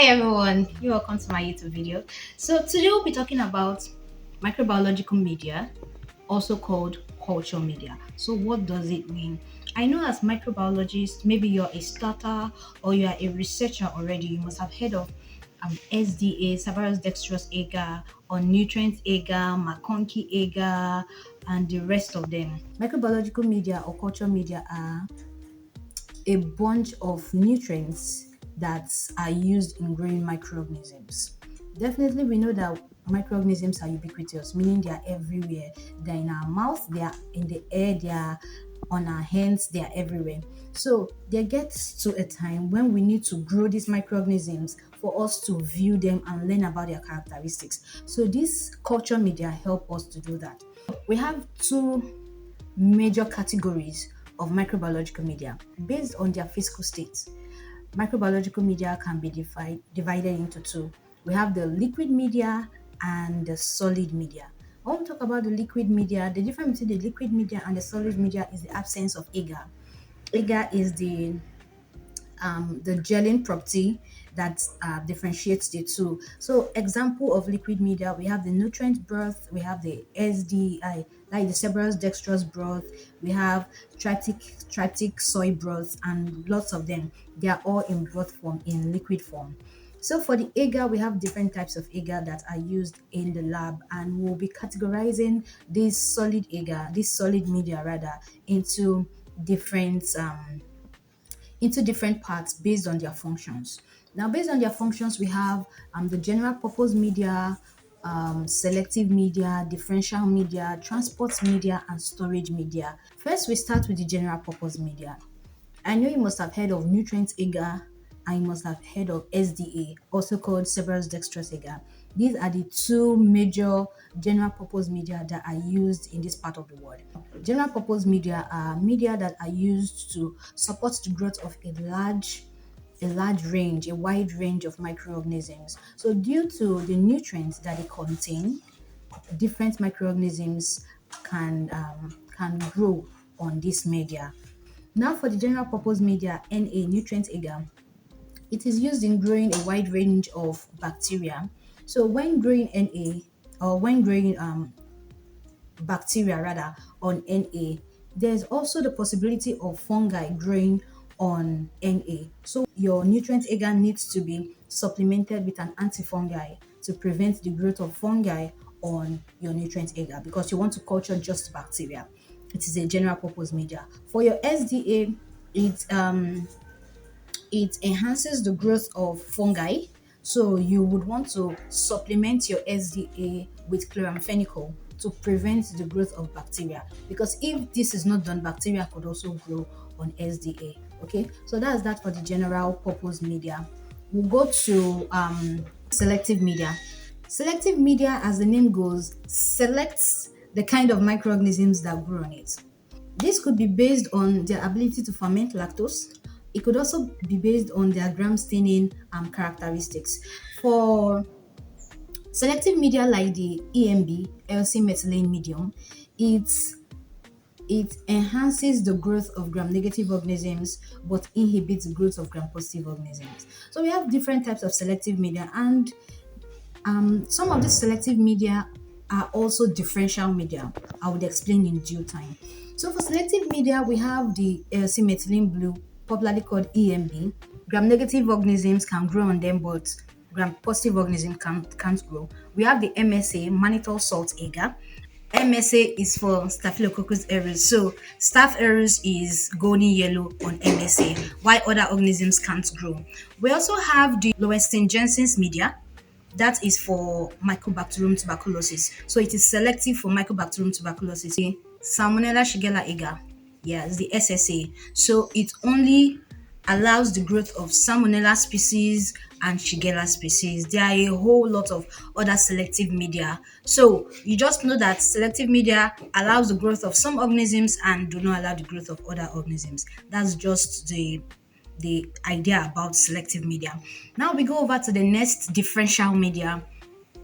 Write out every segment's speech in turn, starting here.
Hi everyone, you're welcome to my YouTube video. So today we'll be talking about microbiological media, also called culture media. So what does it mean? I know as microbiologists, maybe you're a starter or you are a researcher already, you must have heard of SDA, Severus dextrose agar, or nutrient agar, McConkey agar, and the rest of them. Microbiological media or culture media are a bunch of nutrients that are used in growing microorganisms. Definitely, we know that microorganisms are ubiquitous, meaning they are everywhere. They're in our mouth, they are in the air, they are on our hands, they are everywhere. So there gets to a time when we need to grow these microorganisms for us to view them and learn about their characteristics. So this culture media help us to do that. We have two major categories of microbiological media based on their physical state. Microbiological media can be divided into two. We have the liquid media and the solid media. When we talk about the liquid media, the difference between the liquid media and the solid media is the absence of agar. Agar is the gelling property that differentiates the two. So, example of liquid media, we have the nutrient broth, we have the SDI, like the severus dextrose broth, we have tritic soy broth, and lots of them. They are all in broth form, in liquid form. So for the agar, we have different types of agar that are used in the lab, and we'll be categorizing this solid media rather, into different parts based on their functions. Now, based on their functions, we have the general purpose media, selective media, differential media, transport media, and storage media. First, we start with the general purpose media. I know you must have heard of nutrient agar and you must have heard of SDA, also called severus dextrose agar. These are the two major general purpose media that are used in this part of the world. General purpose media are media that are used to support the growth of a wide range of microorganisms. So due to the nutrients that they contain, different microorganisms can grow on this media. Now for the general purpose media, NA, nutrient agar, it is used in growing a wide range of bacteria. So when growing NA, or when growing bacteria rather on NA, there's also the possibility of fungi growing on NA. So your nutrient agar needs to be supplemented with an antifungi to prevent the growth of fungi on your nutrient agar, because you want to culture just bacteria. It is a general purpose media. For your SDA, it enhances the growth of fungi. So you would want to supplement your SDA with chloramphenicol to prevent the growth of bacteria. Because if this is not done, bacteria could also grow on SDA. Okay, so that's that for the general purpose media. We'll go to selective media. Selective media, as the name goes, selects the kind of microorganisms that grow on it. This could be based on their ability to ferment lactose. It could also be based on their gram staining characteristics. For selective media like the EMB, LC-methylene medium, it enhances the growth of gram-negative organisms but inhibits the growth of gram-positive organisms. So we have different types of selective media, and some of these selective media are also differential media. I would explain in due time. So for selective media, we have the LC-methylene blue, popularly called EMB. Gram-negative organisms can grow on them, but gram-positive organisms can't grow. We have the MSA, mannitol salt agar. MSA is for Staphylococcus aureus. So Staph aureus is golden yellow on MSA, while other organisms can't grow. We also have the Lowenstein Jensen's media. That is for Mycobacterium tuberculosis. So it is selective for Mycobacterium tuberculosis. Salmonella Shigella agar, yes, the SSA. So it only allows the growth of Salmonella species and Shigella species. There are a whole lot of other selective media. So you just know that selective media allows the growth of some organisms and do not allow the growth of other organisms. That's just the idea about selective media. Now we go over to the next, differential media.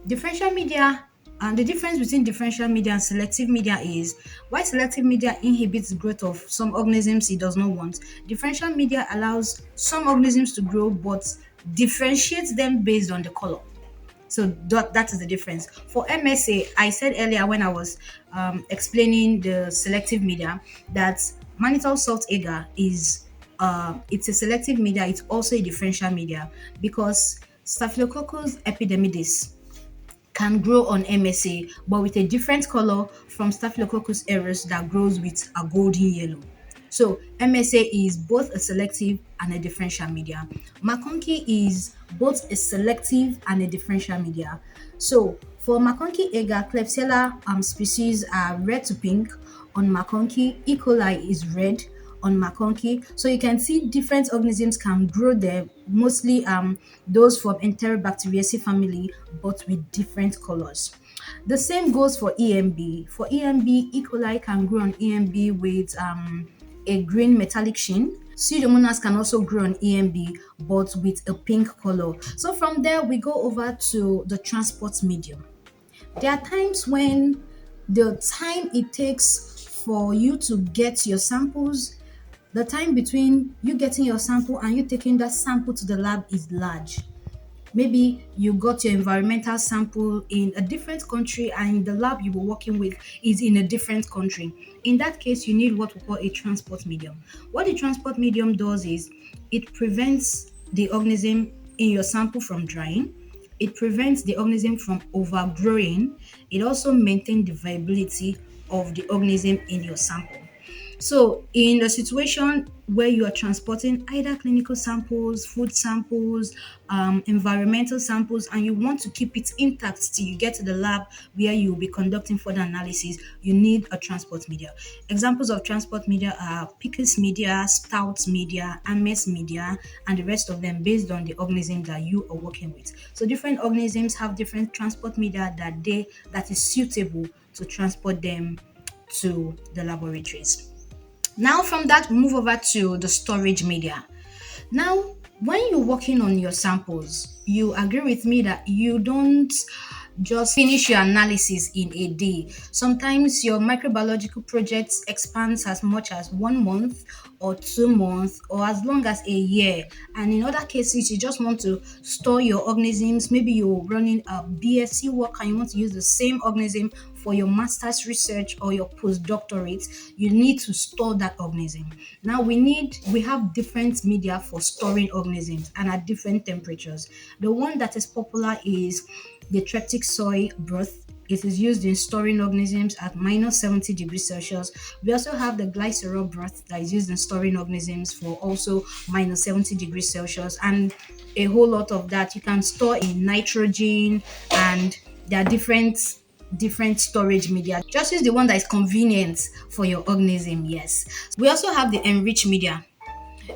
Differential media, and the difference between differential media and selective media is, while selective media inhibits the growth of some organisms it does not want, differential media allows some organisms to grow but differentiates them based on the color. So that is the difference. For MSA, I said earlier when I was explaining the selective media that mannitol salt agar is it's a selective media. It's also a differential media because Staphylococcus epidermidis can grow on MSA, but with a different color from Staphylococcus aureus that grows with a golden yellow. So MSA is both a selective and a differential media. McConkey is both a selective and a differential media. So for McConkey agar, Klebsiella species are red to pink. On McConkey, E. coli is red on McConkey. So you can see different organisms can grow there, mostly those from Enterobacteriaceae family, but with different colors. The same goes for EMB. For EMB, E. coli can grow on EMB with a green metallic sheen. Pseudomonas can also grow on EMB, but with a pink color. So from there, we go over to the transport medium. There are times when the time it takes for you to get your samples, the time between you getting your sample and you taking that sample to the lab is large. Maybe you got your environmental sample in a different country and the lab you were working with is in a different country. In that case, you need what we call a transport medium. What the transport medium does is it prevents the organism in your sample from drying. It prevents the organism from overgrowing. It also maintains the viability of the organism in your sample. So, in a situation where you are transporting either clinical samples, food samples, environmental samples, and you want to keep it intact till you get to the lab where you will be conducting further analysis, you need a transport media. Examples of transport media are Pickles media, Stout media, Ames media, and the rest of them based on the organism that you are working with. So, different organisms have different transport media that is suitable to transport them to the laboratories. Now, from that, we move over to the storage media. Now, when you're working on your samples, you agree with me that you don't just finish your analysis in a day. Sometimes your microbiological project expands as much as 1 month or 2 months or as long as a year. And in other cases, you just want to store your organisms. Maybe you're running a BSc work and you want to use the same organism for your master's research or your postdoctorate. You need to store that organism. Now we have different media for storing organisms and at different temperatures. The one that is popular is the Treptic soy broth. It is used in storing organisms at minus 70 degrees Celsius. We also have the glycerol broth that is used in storing organisms for also minus 70 degrees Celsius, and a whole lot of that. You can store in nitrogen, and there are different storage media. Just use the one that is convenient for your organism. Yes. We also have the enriched media.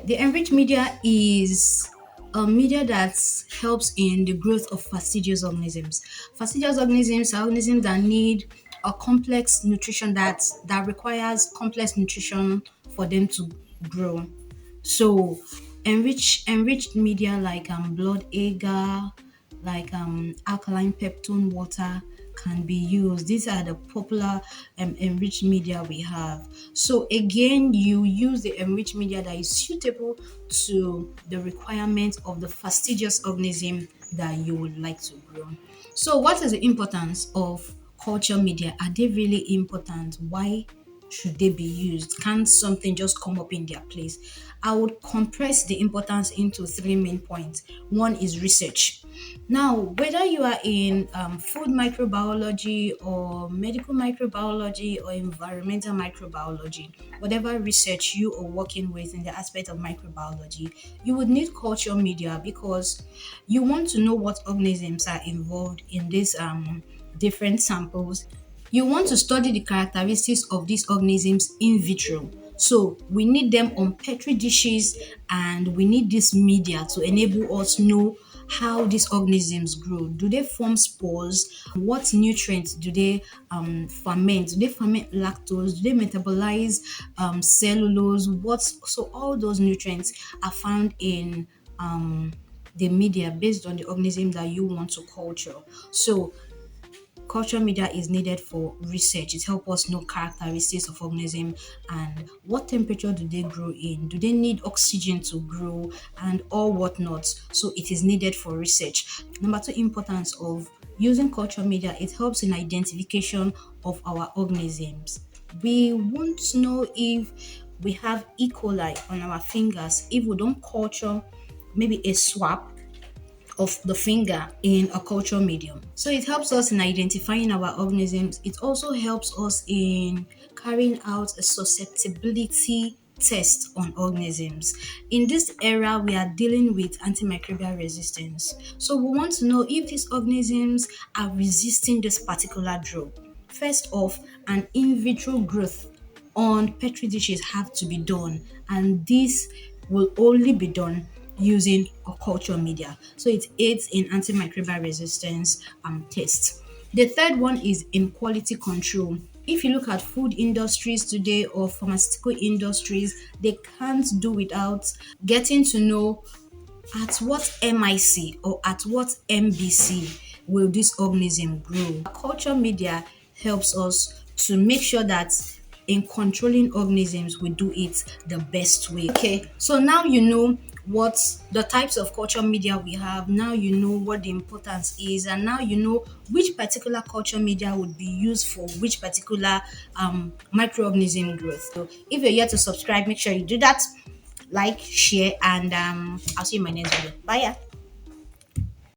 The enriched media is a media that helps in the growth of fastidious organisms. Fastidious organisms are organisms that need a complex nutrition that requires complex nutrition for them to grow. So enriched media like blood agar, like alkaline peptone water can be used. These are the popular enriched media we have. So again, you use the enriched media that is suitable to the requirements of the fastidious organism that you would like to grow. So what is the importance of culture media? Are they really important? Why should they be used? Can something just come up in their place? I would compress the importance into three main points. One is research. Now, whether you are in food microbiology or medical microbiology or environmental microbiology, whatever research you are working with in the aspect of microbiology, you would need culture media because you want to know what organisms are involved in these different samples. You want to study the characteristics of these organisms in vitro. So we need them on petri dishes, and we need this media to enable us know how these organisms grow. Do they form spores? What nutrients do they ferment? Do they ferment lactose? Do they metabolize cellulose? So all those nutrients are found in the media based on the organism that you want to culture. So culture media is needed for research. It helps us know characteristics of organism and what temperature do they grow in, do they need oxygen to grow, and all whatnot. So it is needed for research. Number two, importance of using culture media, it helps in identification of our organisms. We won't know if we have E. coli on our fingers if we don't culture maybe a swab of the finger in a culture medium. So it helps us in identifying our organisms. It also helps us in carrying out a susceptibility test on organisms. In this era, we are dealing with antimicrobial resistance. So we want to know if these organisms are resisting this particular drug. First off, an in vitro growth on petri dishes have to be done, and this will only be done using a culture media. So it aids in antimicrobial resistance tests. The third one is in quality control. If you look at food industries today or pharmaceutical industries, they can't do without getting to know at what MIC or at what MBC will this organism grow. Culture media helps us to make sure that in controlling organisms we do it the best way. Okay, so now you know what the types of culture media we have. Now you know what the importance is, and now you know which particular culture media would be used for which particular microorganism growth. So if you're yet to subscribe, make sure you do that, like, share, and I'll see you in my next video. Bye. Yeah.